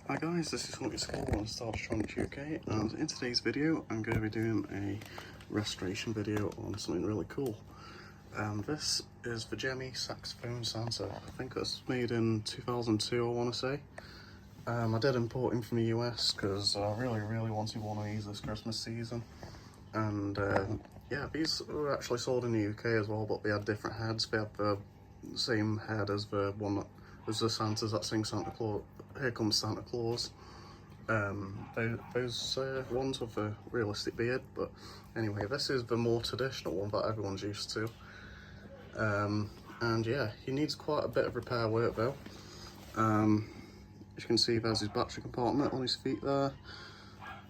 Hi guys, this is Hunky School on Startronics UK, and in today's video I'm going to be doing a restoration video on something really cool. This is the Gemmy Saxophone Santa. I think it was made in 2002, I want to say. I did import him from the US because I really wanted one of these this Christmas season. And yeah, these were actually sold in the UK as well, but they had different heads. They had the same head as the one that was the Santas that sing Santa Claus. Here Comes Santa Claus. Those ones with a realistic beard, but anyway, this is the more traditional one that everyone's used to. And yeah, he needs quite a bit of repair work though. As you can see, there's his battery compartment on his feet there.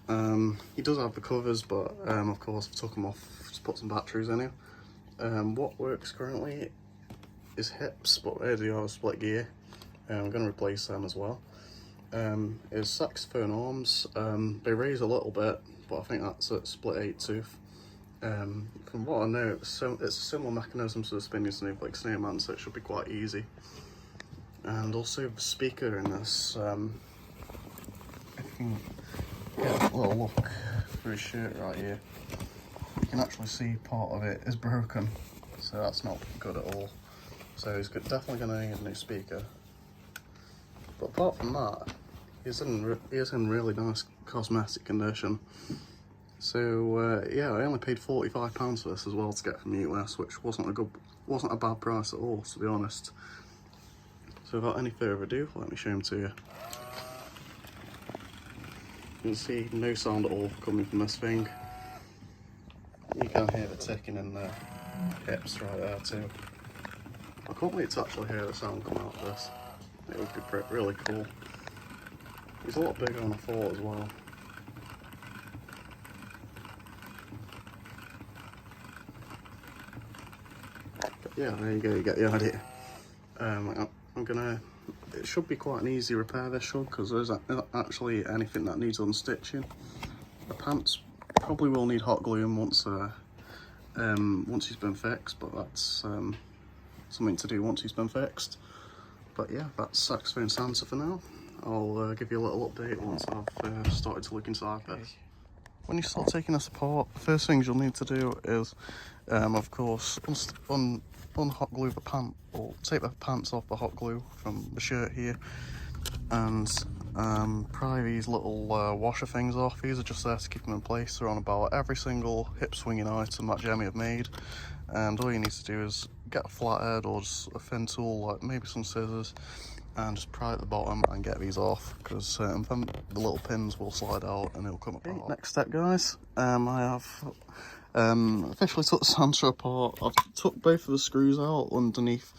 He does have the covers, but of course I took them off to put some batteries in here. What works currently is hips, but they do have a split gear. I'm going to replace them as well. His saxophone arms, they raise a little bit, but I think that's a split 8 tooth. From what I know, it's a similar mechanism to the spinning snake like Snake, so it should be quite easy. And also the speaker in this, if you can get a little look through his shirt right here, you can actually see part of it is broken, so that's not good at all. So he's definitely going to need a new speaker. But apart from that, he is in really nice cosmetic condition. So yeah, I only paid £45 for this as well to get from the US, which wasn't a bad price at all, to be honest. So without any further ado, let me show him to you. You can see no sound at all coming from this thing. You can hear the ticking in the hips right there too. I can't wait to actually hear the sound come out of this. It would be really cool. He's a lot bigger than I thought as well. But yeah, there you go, you get the idea. It should be quite an easy repair, this should, because there's not actually anything that needs unstitching. The pants probably will need hot glue once he's been fixed, but that's something to do once he's been fixed. But yeah, that's Saxophone Santa for now. I'll give you a little update once I've started to look inside this. When you start taking this apart, the first things you'll need to do is, of course, unhot glue the pant, or take the pants off the hot glue from the shirt here, and pry these little washer things off. These are just there to keep them in place. They're on about every single hip swinging item that Gemmy have made, and all you need to do is get a flathead or just a thin tool, like maybe some scissors, and just pry at the bottom and get these off, because then the little pins will slide out and it'll come apart. Okay, next step guys, I have officially took the Santa apart. I've took both of the screws out underneath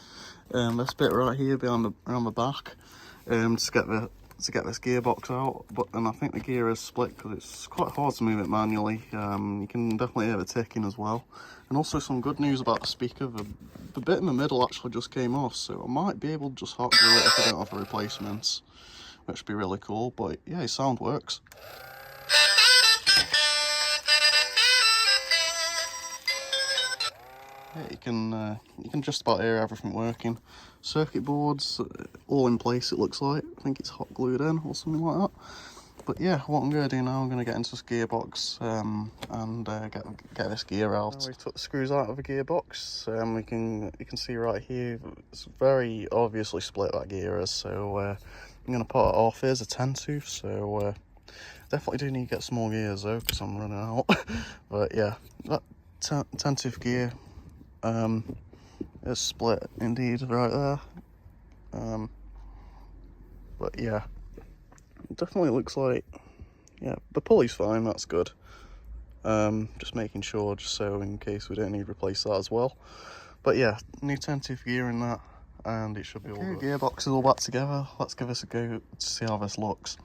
this bit right here around the back, to get this gearbox out, and I think the gear is split because it's quite hard to move it manually. You can definitely hear the ticking as well. And also some good news about the speaker, the bit in the middle actually just came off, so I might be able to just hot glue it if I don't have a replacement, which would be really cool. But yeah, his sound works. Yeah, you can just about hear everything working. Circuit boards all in place, it looks like. I think it's hot glued in or something like that. But yeah, what I'm going to do now, I'm going to get into this gearbox and get this gear out. Now we took the screws out of the gearbox. You can see right here, it's very obviously split, that gear is. So I'm going to put it off. Here's a 10 tooth, so definitely do need to get some more gears though, because I'm running out. But yeah, that 10 tooth gear is split indeed right there. But yeah, it definitely looks like, yeah, the pulley's fine, that's good. Just making sure, just so in case we don't need to replace that as well. But yeah, new 10 tooth gear in that, and it should be all good. Gearbox is all back together. Let's give this a go to see how this looks.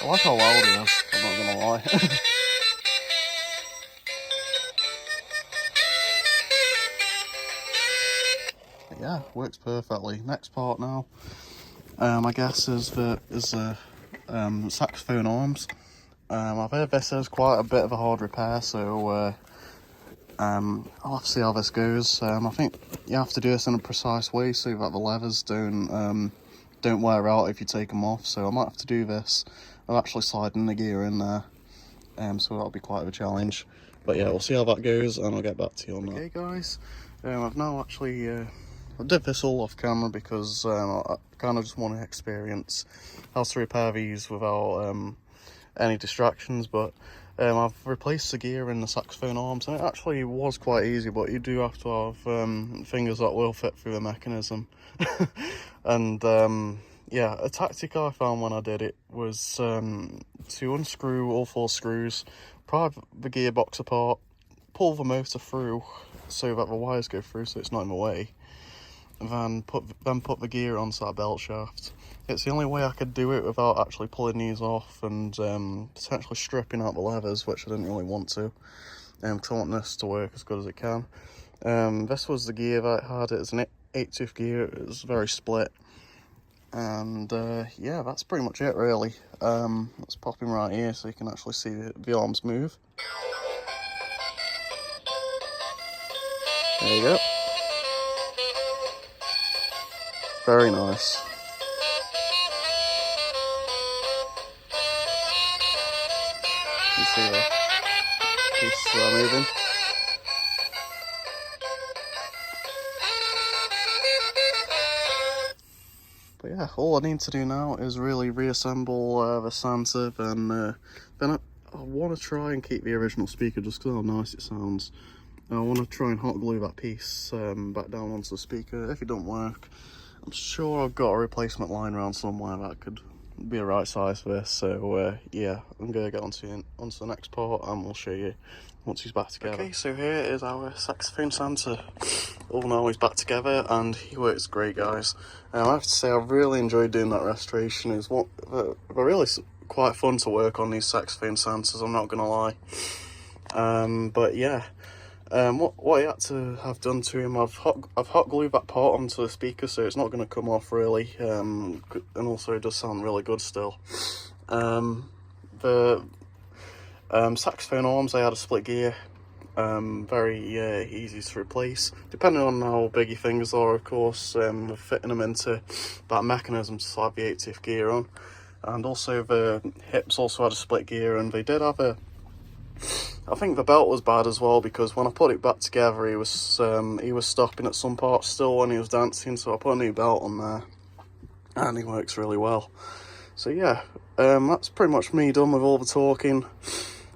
I like how loud it is, I'm not gonna lie. Yeah, works perfectly. Next part now, I guess, is the saxophone arms. I've heard this is quite a bit of a hard repair, so I'll have to see how this goes. I think you have to do this in a precise way so that the levers don't wear out if you take them off. So I might have to do this. I'm actually sliding the gear in there, so that'll be quite a challenge. But yeah, we'll see how that goes, and I'll get back to you on that. Okay, guys, I've now actually I did this all off camera because I kind of just want to experience how to repair these without any distractions, but I've replaced the gear in the saxophone arms, and it actually was quite easy, but you do have to have fingers that will fit through the mechanism. And yeah, a tactic I found when I did it was to unscrew all 4 screws, pry the gearbox apart, pull the motor through so that the wires go through so it's not in the way, and then put the gear onto that belt shaft. It's the only way I could do it without actually pulling these off and potentially stripping out the levers, which I didn't really want to, because I want this to work as good as it can. This was the gear that I had. It's an 8-tooth gear. It was very split, and yeah, that's pretty much it really. Let's pop him right here so you can actually see the arms move. There you go. Very nice. You see the piece moving. But yeah, all I need to do now is really reassemble the Santa, then I want to try and keep the original speaker just because of how nice it sounds. I want to try and hot glue that piece back down onto the speaker. If it don't work, I'm sure I've got a replacement lying around somewhere that could be a right size for this. So yeah, I'm going to get onto the next part, and we'll show you once he's back together. Okay, so here is our Saxophone Santa. All now he's back together, and he works great, guys. I have to say, I've really enjoyed doing that restoration. It's they're really quite fun to work on, these Saxophone Santas, I'm not going to lie. But yeah, what I had to have done to him, I've hot glued that part onto the speaker, so it's not going to come off really, and also it does sound really good still. The saxophone arms, I had a split gear, very easy to replace, depending on how big your fingers are, of course. Fitting them into that mechanism to slide the 8-tooth gear on, and also the hips also had a split gear, and they did have I think the belt was bad as well, because when I put it back together, he was stopping at some parts still when he was dancing, so I put a new belt on there, and he works really well. So yeah, that's pretty much me done with all the talking.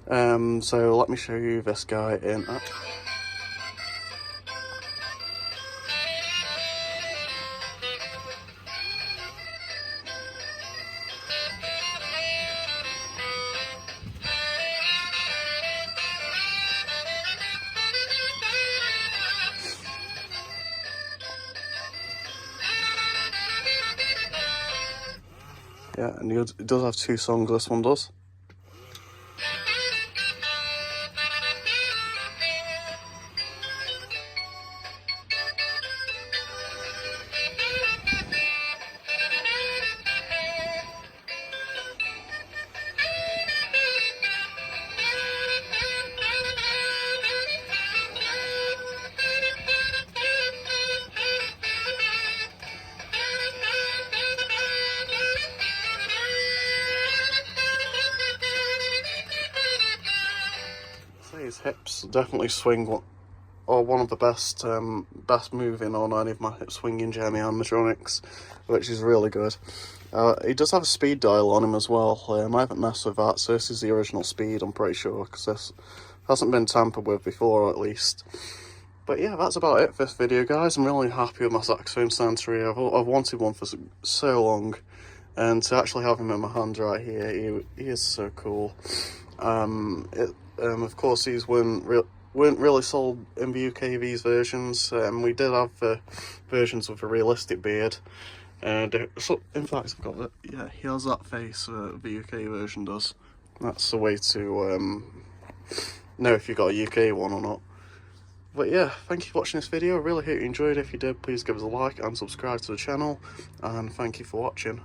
So let me show you this guy in action. Yeah, and it does have 2 songs, this one does. His hips definitely swing, or one of the best moving on any of my hip swinging Gemmy animatronics, which is really good. He does have a speed dial on him as well. I haven't messed with that, so this is the original speed, I'm pretty sure, because this hasn't been tampered with before, at least. But yeah, that's about it for this video, guys. I'm really happy with my Saxophone Santa here. I've wanted one for so long, and to actually have him in my hand right here, he is so cool. Of course, these weren't really sold in the UK, these versions. We did have versions with a realistic beard, and so, in fact, I've got it. Yeah, he has that face. The UK version does. That's the way to know if you got a UK one or not. But yeah, thank you for watching this video. I really hope you enjoyed it. If you did, please give us a like and subscribe to the channel, and thank you for watching.